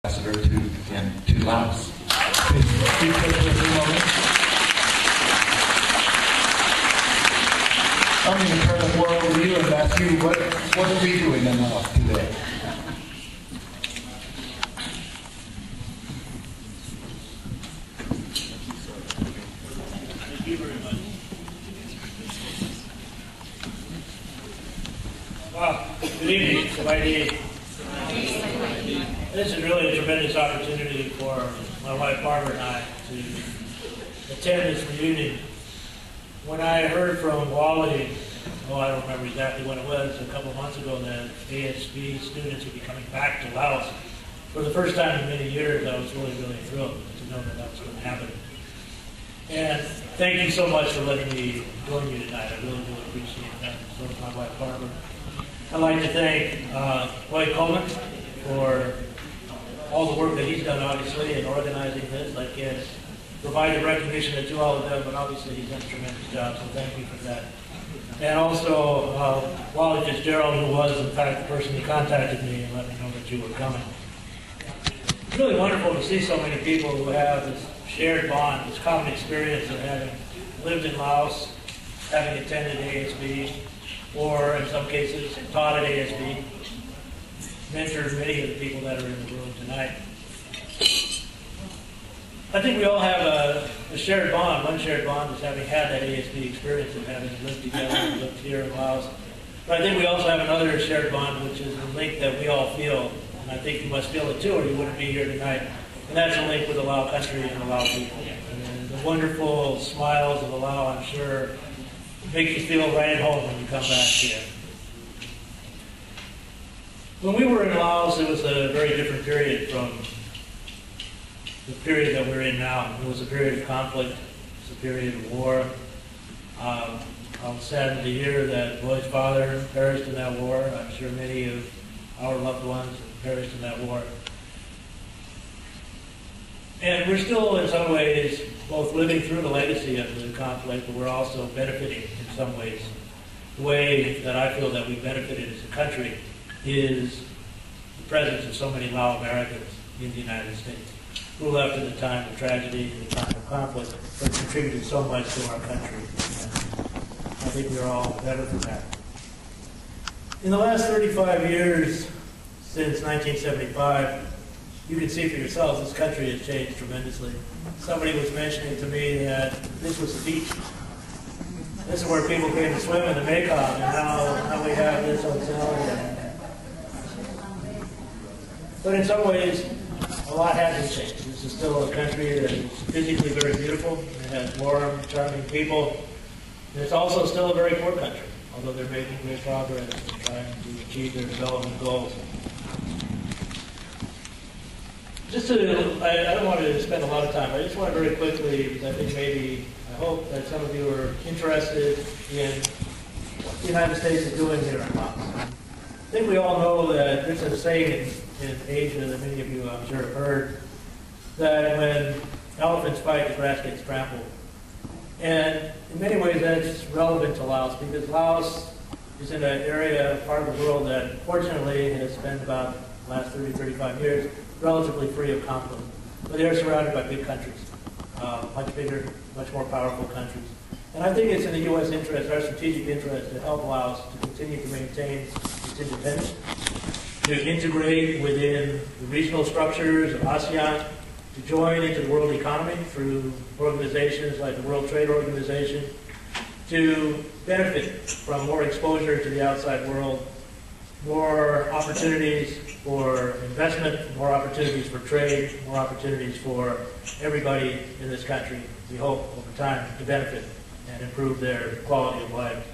Ambassador to Laos. Please speak for a few moments. I'm going to turn the floor over to you and ask you what are we doing in Laos today? Thank you very much. Wow, good evening, Sawadee. This is really a tremendous opportunity for my wife Barbara and I to attend this reunion. When I heard from Wally, I don't remember exactly when it was, a couple of months ago, that ASB students would be coming back to Laos for the first time in many years, I was really, really thrilled to know that that was going to happen. And thank you so much for letting me join you tonight. I really, really appreciate that. So does my wife Barbara. I'd like to thank Lloyd Coleman for all the work that he's done, obviously, in organizing this. I can't provide the recognition that you all have done, but obviously he's done a tremendous job, so thank you for that. And also, Wally Fitzgerald, who was, in fact, the person who contacted me and let me know that you were coming. It's really wonderful to see so many people who have this shared bond, this common experience of having lived in Laos, having attended ASB, or in some cases taught at ASB, mentored many of the people that are in the room tonight. I think we all have a shared bond. One shared bond is having had that ASB experience of having lived together and lived here in Laos. But I think we also have another shared bond, which is a link that we all feel, and I think you must feel it too, or you wouldn't be here tonight. And that's a link with the Lao country and the Lao people. And the wonderful smiles of the Lao, I'm sure, make you feel right at home when you come back here. When we were in Laos, it was a very different period from the period that we're in now. It was a period of conflict. It was a period of war. I was saddened to hear that Lloyd's father perished in that war. I'm sure many of our loved ones perished in that war. And we're still, in some ways, both living through the legacy of the conflict, but we're also benefiting in some ways. The way that I feel that we benefited as a country is the presence of so many Lao Americans in the United States, who left at the time of tragedy, at the time of conflict, but contributed so much to our country. And I think we're all better for that. In the last 35 years, since 1975, you can see for yourselves this country has changed tremendously. Somebody was mentioning to me that this was the beach. This is where people came to swim in the Mekong, and now we have this hotel. But in some ways, a lot hasn't changed. This is still a country that is physically very beautiful. It has warm, charming people. And it's also still a very poor country, although they're making great progress in trying to achieve their development goals. I don't want to spend a lot of time. I just want to very quickly, because I think I hope that some of you are interested in what the United States is doing here in Laos. I think we all know that there's a saying in Asia that many of you, I'm sure, have heard, that when elephants fight, the grass gets trampled. And in many ways, that's relevant to Laos, because Laos is in an area, part of the world that, fortunately, has spent about the last 30, 35 years relatively free of conflict. But they are surrounded by big countries, much bigger, much more powerful countries. And I think it's in the U.S. interest, our strategic interest, to help Laos to continue to maintain its independence, to integrate within the regional structures of ASEAN, to join into the world economy through organizations like the World Trade Organization, to benefit from more exposure to the outside world, more opportunities for investment, more opportunities for trade, more opportunities for everybody in this country, we hope, over time, to benefit and improve their quality of life.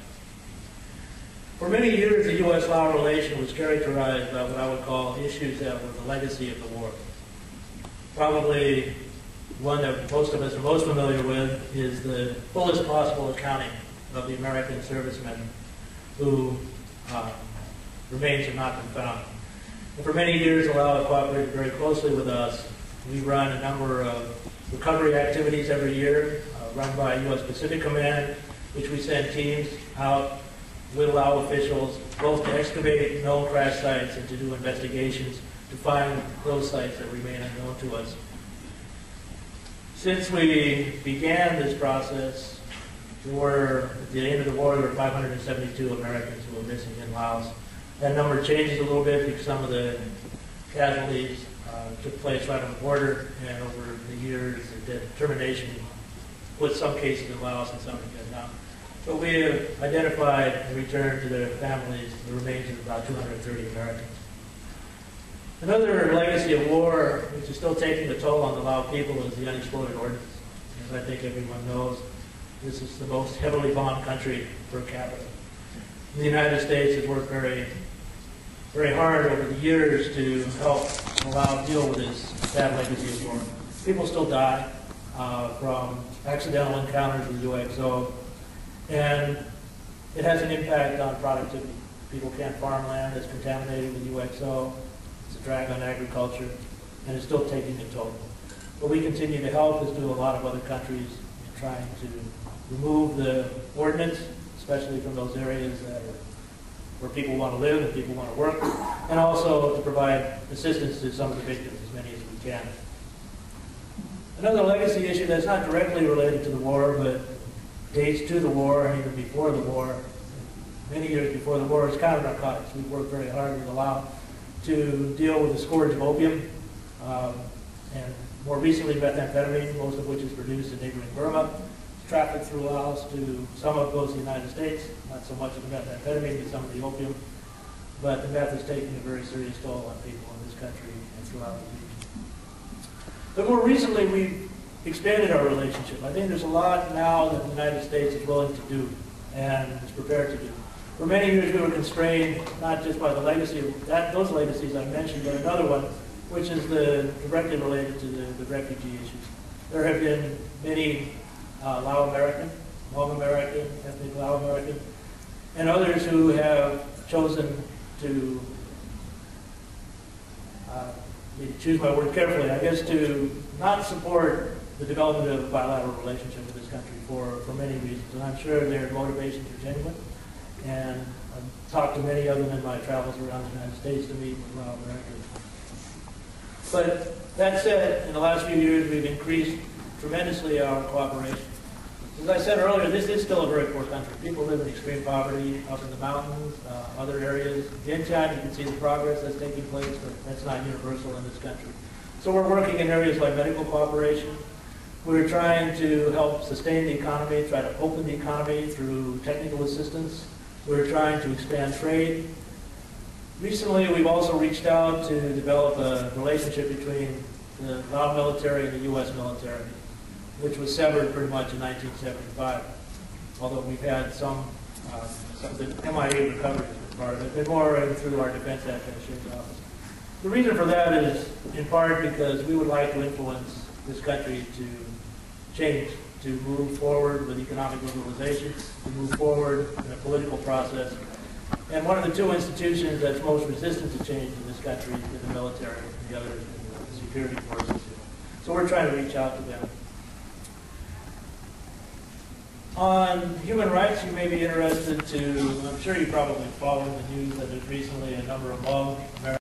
For many years, the U.S.-Lao relation was characterized by what I would call issues that were the legacy of the war. Probably one that most of us are most familiar with is the fullest possible accounting of the American servicemen who remains have not been found. And for many years, the Lao have cooperated very closely with us. We run a number of recovery activities every year, run by U.S. Pacific Command, which we send teams out with Lao officials, both to excavate known crash sites and to do investigations, to to find those sites that remain unknown to us. Since we began this process, at the end of the war, there were 572 Americans who were missing in Laos. That number changes a little bit because some of the casualties took place right on the border, and over the years, the determination put some cases in Laos and some in Vietnam. But we have identified and returned to their families the remains of about 230 Americans. Another legacy of war, which is still taking a toll on the Lao people, is the unexploded ordnance. As I think everyone knows, this is the most heavily bombed country per capita. The United States has worked very, very hard over the years to help Lao deal with this bad legacy of war. People still die from accidental encounters with UXO, and it has an impact on productivity. People can't farm land that's contaminated with UXO. It's a drag on agriculture, and it's still taking a toll. But we continue to help, as do a lot of other countries, in trying to remove the ordnance, especially from those areas that are where people want to live and people want to work, and also to provide assistance to some of the victims, as many as we can. Another legacy issue that's not directly related to the war, but dates to the war and even before the war, many years before the war, is counter-narcotics. We've worked very hard with the Lao to deal with the scourge of opium, and more recently methamphetamine, most of which is produced in neighboring Burma, trafficked through Laos to some of goes to the United States, not so much of the methamphetamine, but some of the opium. But the meth is taking a very serious toll on people in this country and throughout the region. But more recently, we've expanded our relationship. I think there's a lot now that the United States is willing to do and is prepared to do. For many years, we were constrained not just by the legacy of those legacies I mentioned, but another one, which is directly related to the refugee issues. There have been many Lao American, Hmong American, ethnic Lao American, and others who have chosen to, choose my word carefully, I guess, to not support the development of a bilateral relationship with this country for many reasons. And I'm sure their motivations are genuine. And I've talked to many of them in my travels around the United States to meet with Lao Americans. But that said, in the last few years, we've increased tremendously our cooperation. As I said earlier, this is still a very poor country. People live in extreme poverty up in the mountains, other areas. Vientiane, you can see the progress that's taking place, but that's not universal in this country. So we're working in areas like medical cooperation. We're trying to help sustain the economy, try to open the economy through technical assistance. We're trying to expand trade. Recently, we've also reached out to develop a relationship between the Lao military and the U.S. military, which was severed pretty much in 1975, although we've had some of the MIA recovery as part of it, but more through our defense attache's office. The reason for that is in part because we would like to influence this country to change, to move forward with economic liberalization, to move forward in a political process. And one of the two institutions that's most resistant to change in this country is the military, and the other is the security forces. So we're trying to reach out to them. On human rights, you may be interested to, I'm sure you probably followed the news that there's recently a number of Hmong Americans